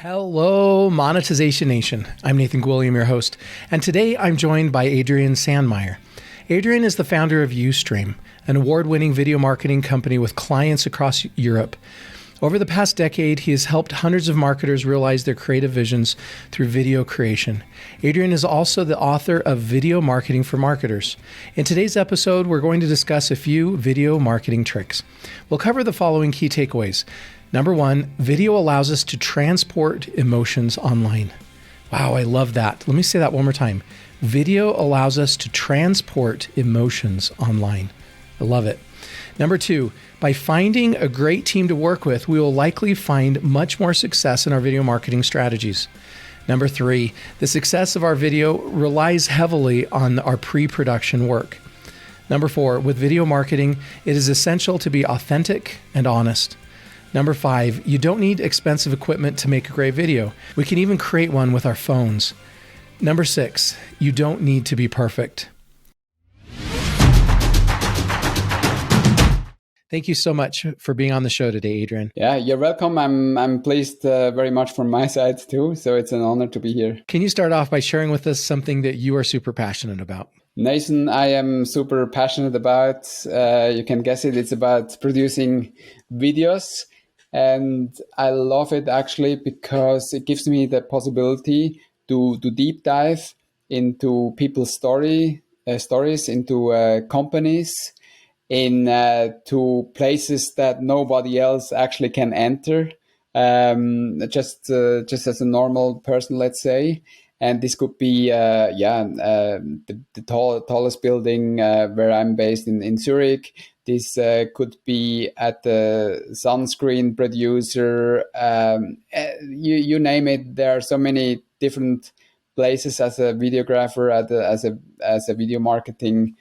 Hello, Monetization Nation. I'm Nathan Gwilliam, your host, and today I'm joined by Adrian Sandmeier. Adrian is the founder of youstream, an award-winning video marketing company with clients across Europe. Over the past decade, he has helped hundreds of marketers realize their creative visions through video creation. Adrian is also the author of Video Marketing for Marketers. In today's episode, we're going to discuss a few video marketing tricks. We'll cover the following key takeaways. Number one, video allows us to transport emotions online. Wow, I love that. Let me say that one more time. Video allows us to transport emotions online. I love it. Number two, by finding a great team to work with, we will likely find much more success in our video marketing strategies. Number three, the success of our video relies heavily on our pre-production work. Number four, with video marketing, it is essential to be authentic and honest. Number five, you don't need expensive equipment to make a great video. We can even create one with our phones. Number six, you don't need to be perfect. Thank you so much for being on the show today, Adrian. Yeah, you're welcome. I'm pleased very much from my side too. So it's an honor to be here. Can you start off by sharing with us something that you are super passionate about? Nathan, I am super passionate about, you can guess it, it's about producing videos. And I love it actually because it gives me the possibility to deep dive into people's stories, into companies, to places that nobody else actually can enter, just as a normal person, let's say. And this could be, the tallest building where I'm based in Zurich. This could be at the sunscreen producer. You name it. There are so many different places as a videographer, as a video marketing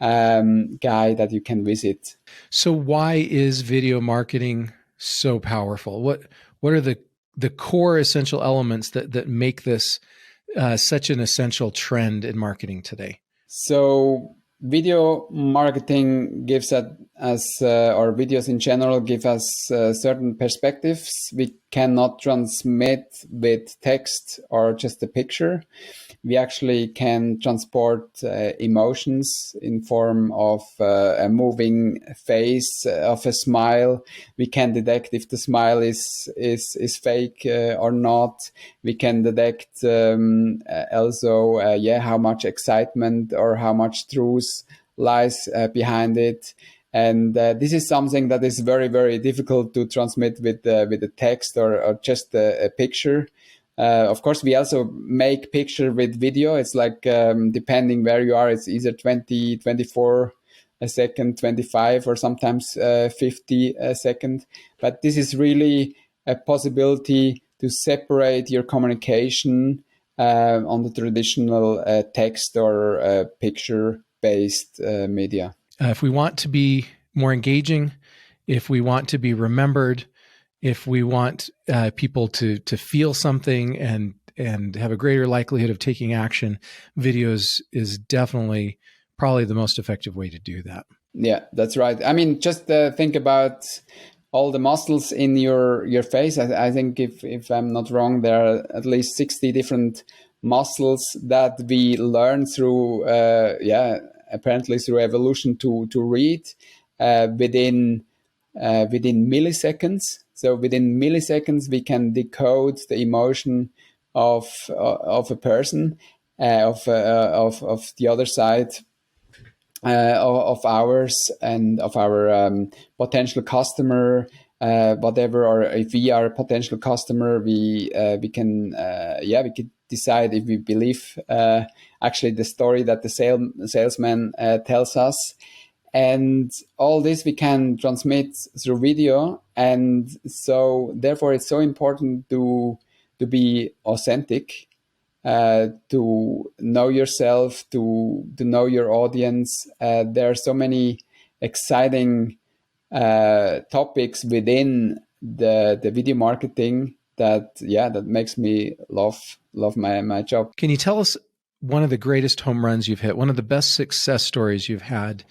guy that you can visit. So why is video marketing so powerful? What are the core essential elements that make this such an essential trend in marketing today? So video marketing gives us, or videos in general, give us certain perspectives we cannot transmit with text or just a picture. We actually can transport emotions in form of a moving face, of a smile. We can detect if the smile is fake or not. We can detect also how much excitement or how much truth lies behind it. And this is something that is very, very difficult to transmit with the text or just a picture. Of course, we also make picture with video. It's like, depending where you are, it's either 20, 24 a second, 25, or sometimes 50 a second. But this is really a possibility to separate your communication on the traditional text or picture-based media. If we want to be more engaging, if we want to be remembered, if we want people to feel something and have a greater likelihood of taking action, videos is definitely probably the most effective way to do that. Yeah, that's right. I mean, just think about all the muscles in your face. I think if I'm not wrong, there are at least 60 different muscles that we learn through, apparently through evolution to read within milliseconds. So within milliseconds, we can decode the emotion of a person, of the other side of ours and of our potential customer, whatever. Or if we are a potential customer, we can decide if we believe actually the story that the salesman tells us. And all this we can transmit through video. And so therefore it's so important to be authentic, to know yourself, to know your audience. There are so many exciting topics within the video marketing that makes me love my job. Can you tell us one of the greatest home runs you've hit, one of the best success stories you've had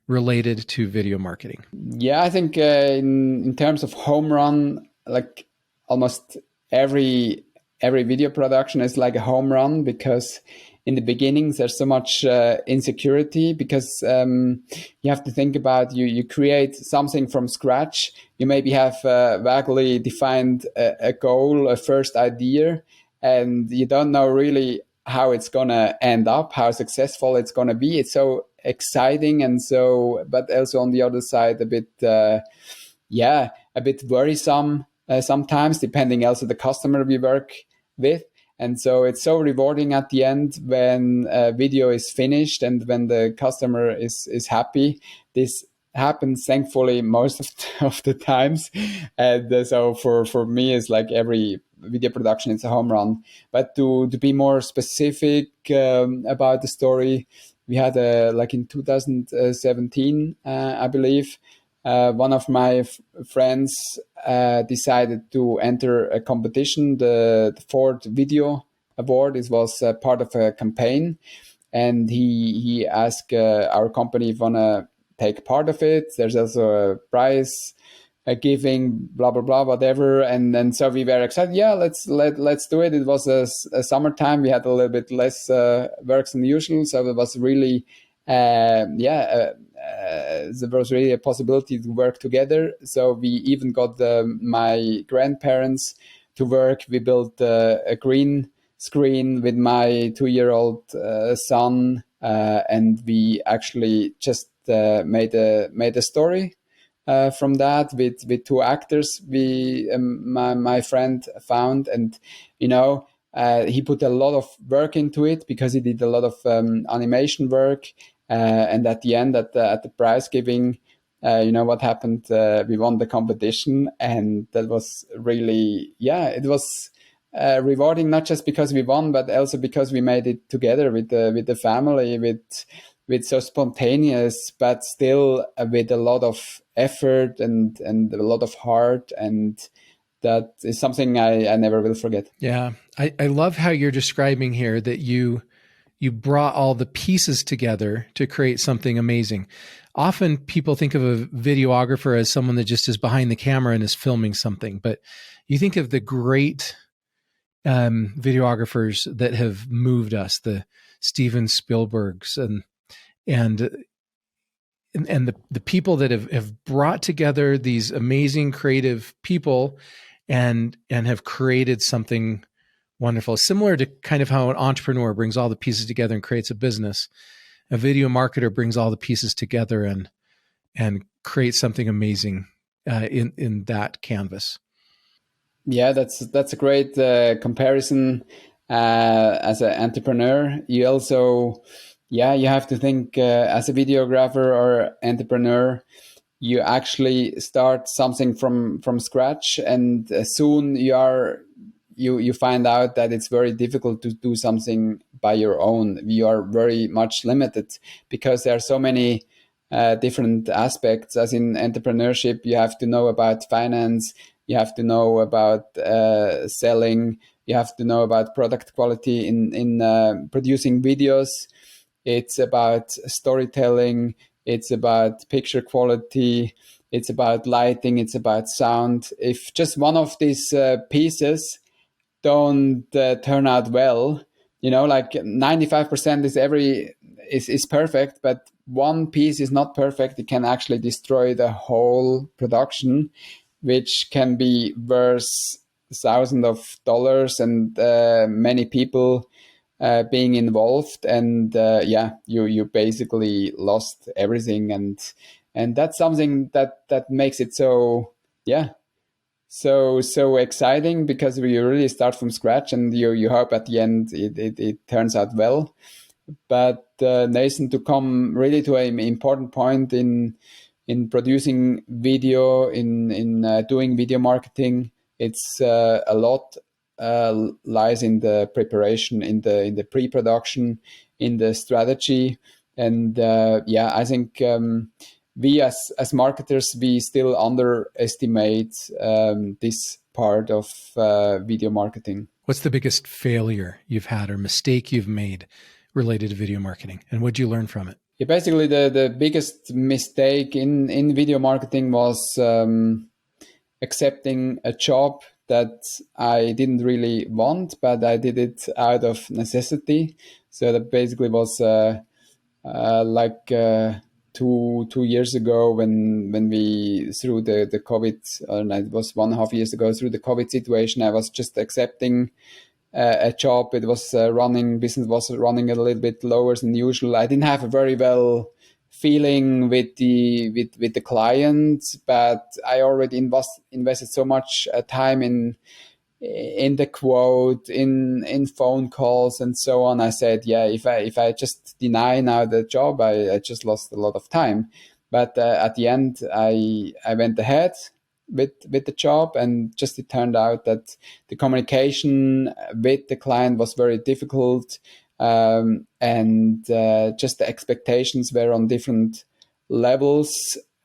related to video marketing? Yeah, I think in terms of home run, like almost every video production is like a home run, because in the beginnings there's so much insecurity, because you have to think about, you create something from scratch. You maybe have vaguely defined a goal, a first idea, and you don't know really how it's gonna end up, how successful it's gonna be. It's so exciting, and so, but also on the other side a bit a bit worrisome sometimes, depending also the customer we work with. And so it's so rewarding at the end when a video is finished and when the customer is happy. This happens thankfully most of the times. And so for me, it's like every video production is a home run. But to be more specific about the story, we had like in 2017, I believe, one of my friends decided to enter a competition, the Ford Video Award. It was part of a campaign, and he asked our company if we wanna take part of it. There's also a prize giving, blah blah blah, whatever. And then so we were excited. Yeah, let's do it. It was a summertime. We had a little bit less work than usual, so it was really there was really a possibility to work together. So we even got my grandparents to work. We built a green screen with my 2-year-old son, and we actually just made a story from that with 2 actors my friend found. And he put a lot of work into it, because he did a lot of animation work. And at the end, at the prize giving, what happened? We won the competition, and that was really, it was rewarding, not just because we won, but also because we made it together with the family, with so spontaneous, but still with a lot of effort and a lot of heart. And that is something I never will forget. Yeah. I love how you're describing here that you brought all the pieces together to create something amazing. Often people think of a videographer as someone that just is behind the camera and is filming something, but you think of the great videographers that have moved us, the Steven Spielbergs and the people that have brought together these amazing creative people and have created something wonderful. Similar to kind of how an entrepreneur brings all the pieces together and creates a business, a video marketer brings all the pieces together and creates something amazing in that canvas. Yeah, that's a great comparison. As an entrepreneur, you also, you have to think as a videographer or entrepreneur, you actually start something from scratch, and soon you find out that it's very difficult to do something by your own. You are very much limited, because there are so many different aspects. As in entrepreneurship, you have to know about finance, you have to know about selling, you have to know about product quality in producing videos. It's about storytelling, it's about picture quality, it's about lighting, it's about sound. If just one of these pieces don't turn out well, like 95% is perfect, but one piece is not perfect, it can actually destroy the whole production, which can be worth thousands of dollars and many people being involved. And you basically lost everything. And that's something that makes it so exciting, because you really start from scratch, and you hope at the end it turns out well. But Nathan, to come really to an important point in producing video, in doing video marketing, it's a lot lies in the preparation, in the pre-production, in the strategy. And I think we as marketers, we still underestimate this part of video marketing. What's the biggest failure you've had or mistake you've made related to video marketing, and what'd you learn from it? Yeah, basically the biggest mistake in video marketing was accepting a job that I didn't really want, but I did it out of necessity. So that basically was like 2 years ago when we through the COVID, or no, it was 1.5 years ago, through the COVID situation, I was just accepting a job. It was business was running a little bit lower than usual. I didn't have a very well feeling with the client, but I already invested so much time in the quote, in phone calls and so on. I said, yeah, if I just deny now the job, I just lost a lot of time. But at the end, I went ahead with the job, and just it turned out that the communication with the client was very difficult, and just the expectations were on different levels.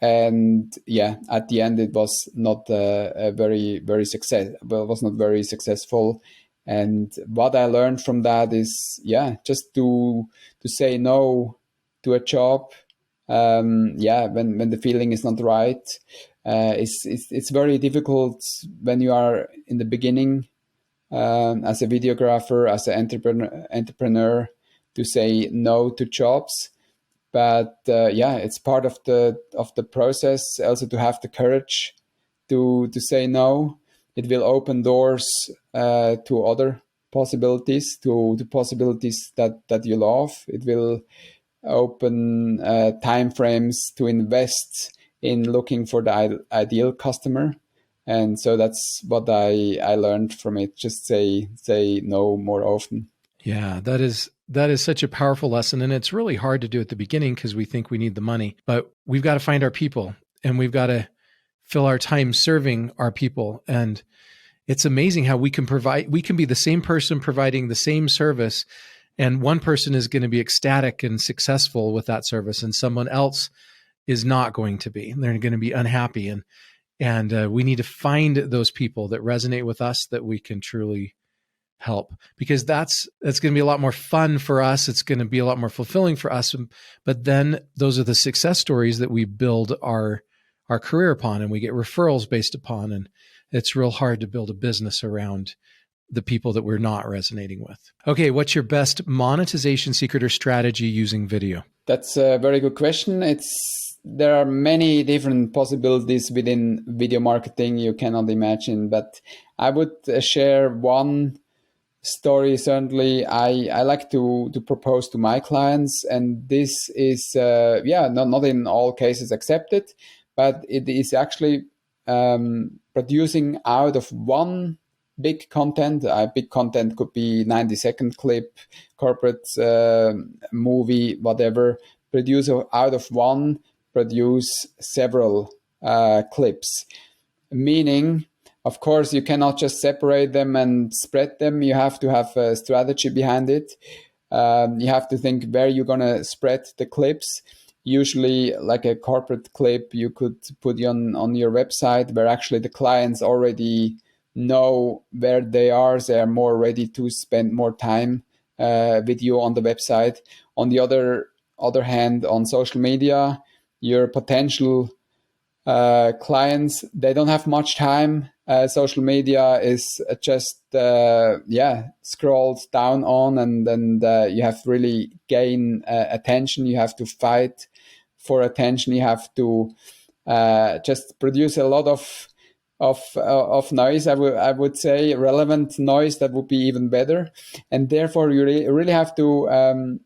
And yeah, at the end, it was not a very was not very successful. And what I learned from that is, yeah, just to say no to a job, yeah, when the feeling is not right. It's very difficult when you are in the beginning, as a videographer, as an entrepreneur, to say no to jobs. But yeah, it's part of the process also to have the courage to say no. It will open doors to other possibilities, to possibilities that you love. It will open time frames to invest in looking for the ideal customer. And so that's what I learned from it. Just say no more often. Yeah, that is such a powerful lesson, and it's really hard to do at the beginning because we think we need the money, but we've got to find our people, and we've got to fill our time serving our people. And it's amazing how we can be the same person providing the same service, and one person is going to be ecstatic and successful with that service, and someone else is not going to be. They're going to be unhappy, and we need to find those people that resonate with us that we can truly help, because that's going to be a lot more fun for us. It's going to be a lot more fulfilling for us. But then those are the success stories that we build our career upon, and we get referrals based upon. And it's real hard to build a business around the people that we're not resonating with. Okay, what's your best monetization secret or strategy using video? That's a very good question. There are many different possibilities within video marketing you cannot imagine, but I would share one story. Certainly I like to propose to my clients, and this is not in all cases accepted, but it is actually producing out of one big content. Big content could be 90-second clip, corporate movie, whatever. Produce out of one, produce several clips, meaning, of course, you cannot just separate them and spread them. You have to have a strategy behind it. You have to think where you're going to spread the clips. Usually, like a corporate clip, you could put it on your website where actually the clients already know where they are. They are more ready to spend more time with you on the website. On the other hand, on social media, your potential clients, they don't have much time. Social media is just scrolled down on, and you have to really gain attention. You have to fight for attention. You have to just produce a lot of noise. I would say relevant noise. That would be even better. And therefore, you really have to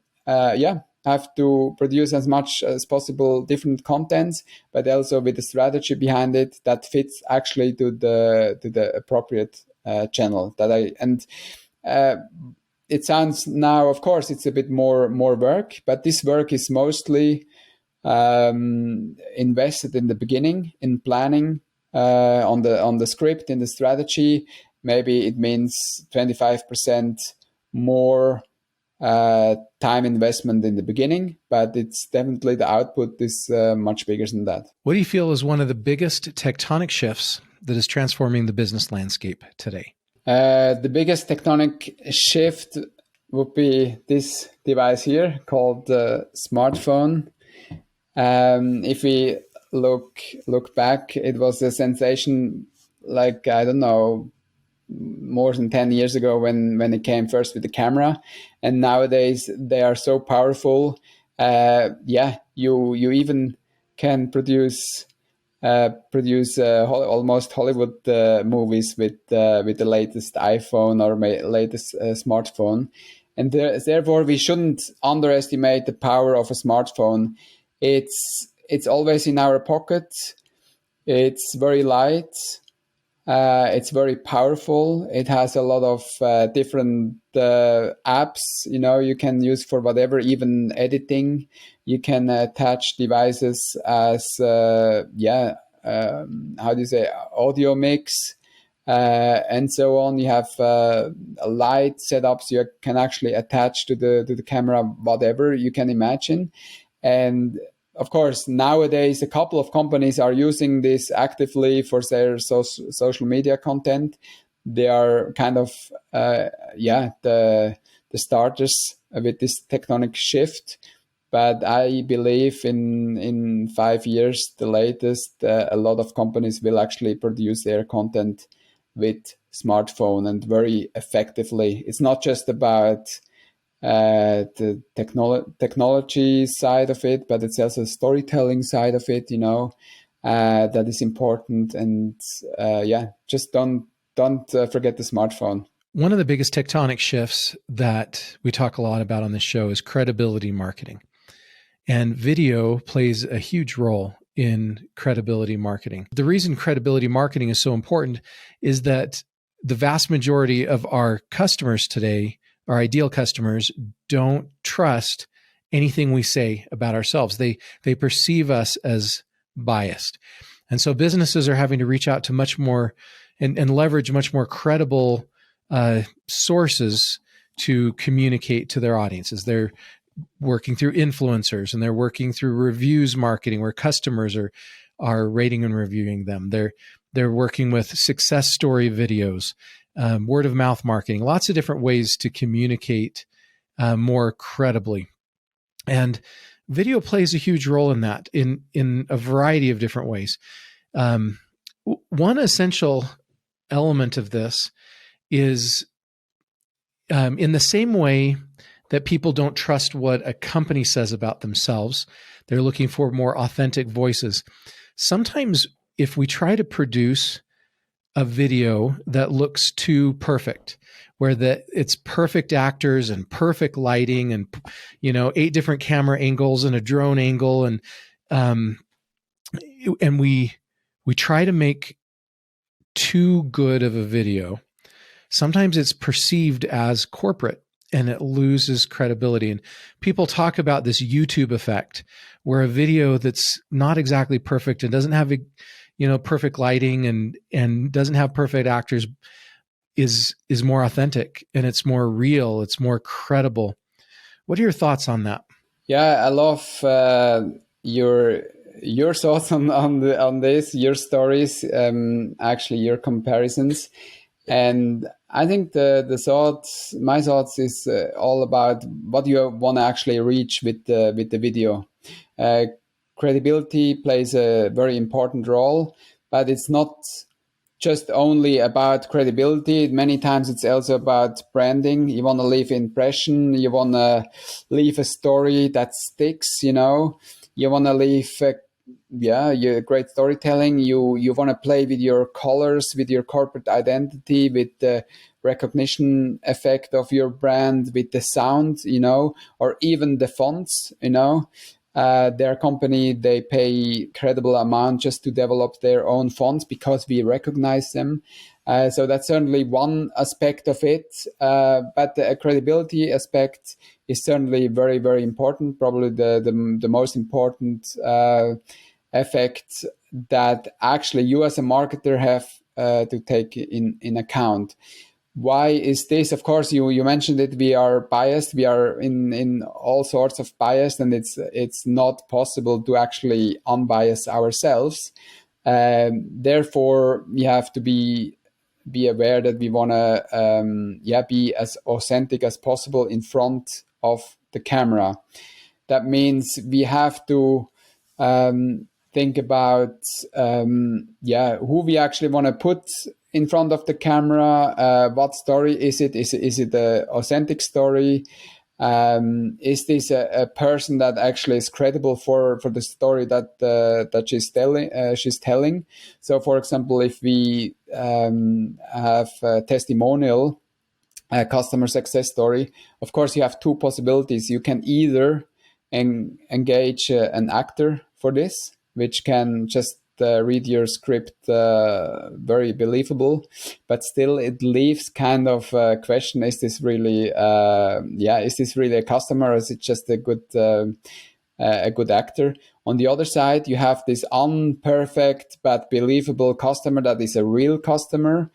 have to produce as much as possible different contents, but also with a strategy behind it that fits actually to the appropriate channel. It sounds now, of course, it's a bit more work, but this work is mostly invested in the beginning, in planning, on the script, in the strategy. Maybe it means 25% more time investment in the beginning, but it's definitely the output is much bigger than that. What do you feel is one of the biggest tectonic shifts that is transforming the business landscape today? The biggest tectonic shift would be this device here called the smartphone. If we look back, it was a sensation like, I don't know, more than 10 years ago when it came first with the camera, and nowadays they are so powerful. You even can produce almost Hollywood movies with the latest iPhone or latest smartphone, and therefore we shouldn't underestimate the power of a smartphone. It's always in our pocket. It's very light. It's very powerful. It has a lot of different apps, you can use for whatever, even editing. You can attach devices as, how do you say, audio mix, and so on. You have light setups. You can actually attach to the camera whatever you can imagine. And of course, nowadays, a couple of companies are using this actively for their social media content. They are kind of, the starters with this tectonic shift. But I believe in 5 years, the latest, a lot of companies will actually produce their content with smartphone, and very effectively. It's not just about the technology side of it, but it's also the storytelling side of it, that is important. And just don't forget the smartphone. One of the biggest tectonic shifts that we talk a lot about on this show is credibility marketing. And video plays a huge role in credibility marketing. The reason credibility marketing is so important is that the vast majority of our customers today, our ideal customers, don't trust anything we say about ourselves. They perceive us as biased. And so businesses are having to reach out to much more and leverage much more credible sources to communicate to their audiences. They're working through influencers, and they're working through reviews marketing, where customers are rating and reviewing them. They're working with success story videos, word of mouth marketing, lots of different ways to communicate more credibly. And video plays a huge role in that in a variety of different ways. One essential element of this is in the same way that people don't trust what a company says about themselves, they're looking for more authentic voices. Sometimes if we try to produce a video that looks too perfect, where it's perfect actors and perfect lighting and 8 different camera angles and a drone angle, and we try to make too good of a video, sometimes it's perceived as corporate and it loses credibility. And people talk about this YouTube effect, where a video that's not exactly perfect and doesn't have perfect lighting and doesn't have perfect actors is more authentic, and it's more real, it's more credible. What are your thoughts on that? Yeah, I love your thoughts on this, your stories, actually your comparisons. And I think my thoughts is all about what you want to actually reach with the video. Credibility plays a very important role, but it's not just only about credibility. Many times it's also about branding. You want to leave impression. You want to leave a story that sticks, You want to leave your great storytelling. You want to play with your colors, with your corporate identity, with the recognition effect of your brand, with the sound, or even the fonts, Their company, they pay credible amount just to develop their own fonts because we recognize them. So that's certainly one aspect of it. But the credibility aspect is certainly very, very important. Probably the most important effect that actually you as a marketer have to take in account. Why is this? Of course, you mentioned it. We are biased. We are in all sorts of bias, and it's not possible to actually unbias ourselves. Therefore, we have to be aware that we want to be as authentic as possible in front of the camera. That means we have to think about who we actually want to put in front of the camera? What story is it? Is it an authentic story? Is this a person that actually is credible for the story that she's telling? So, for example, if we have a testimonial, a customer success story, of course, you have two possibilities. You can either engage an actor for this, which can just read your script very believable, but still it leaves kind of a question: is this really is this really a customer, or is it just a good actor? On the other side, you have this unperfect but believable customer that is a real customer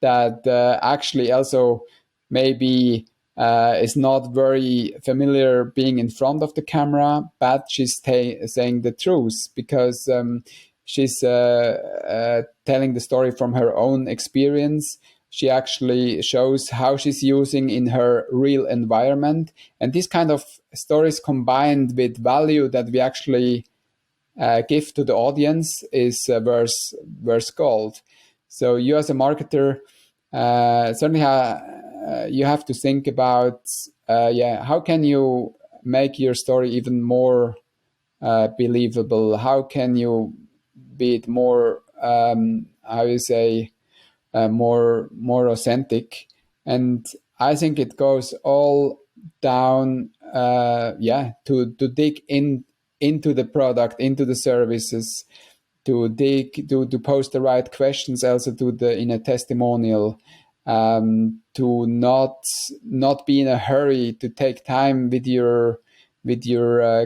that actually also maybe is not very familiar being in front of the camera, but she's saying the truth because she's telling the story from her own experience. She actually shows how she's using in her real environment. And these kind of stories combined with value that we actually give to the audience is worth gold. So you as a marketer, certainly you have to think about, how can you make your story even more believable? How can you be it more, more authentic? And I think it goes all down, to dig into the product, into the services, to post the right questions, also in a testimonial, to not be in a hurry, to take time with your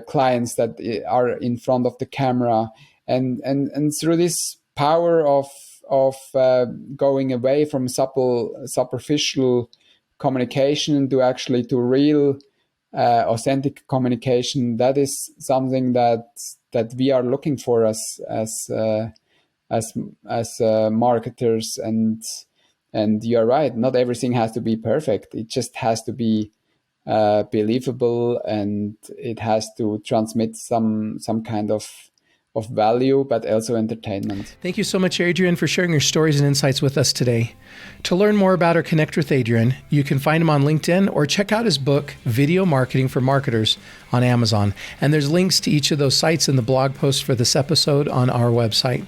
clients that are in front of the camera, and through this power of going away from superficial communication to real authentic communication. That is something that we are looking for as marketers. And you're right, not everything has to be perfect. It just has to be believable, and it has to transmit some kind of value, but also entertainment. Thank you so much, Adrian, for sharing your stories and insights with us today. To learn more about or connect with Adrian, you can find him on LinkedIn or check out his book, Video Marketing for Marketers, on Amazon. And there's links to each of those sites in the blog post for this episode on our website.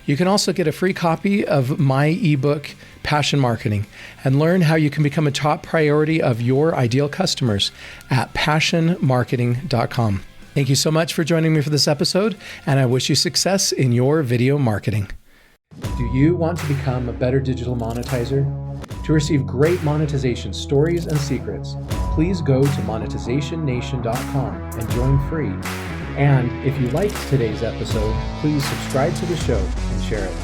You can also get a free copy of my ebook, Passion Marketing, and learn how you can become a top priority of your ideal customers at passionmarketing.com. Thank you so much for joining me for this episode, and I wish you success in your video marketing. Do you want to become a better digital monetizer? To receive great monetization stories and secrets, please go to monetizationnation.com and join free. And if you liked today's episode, please subscribe to the show and share it.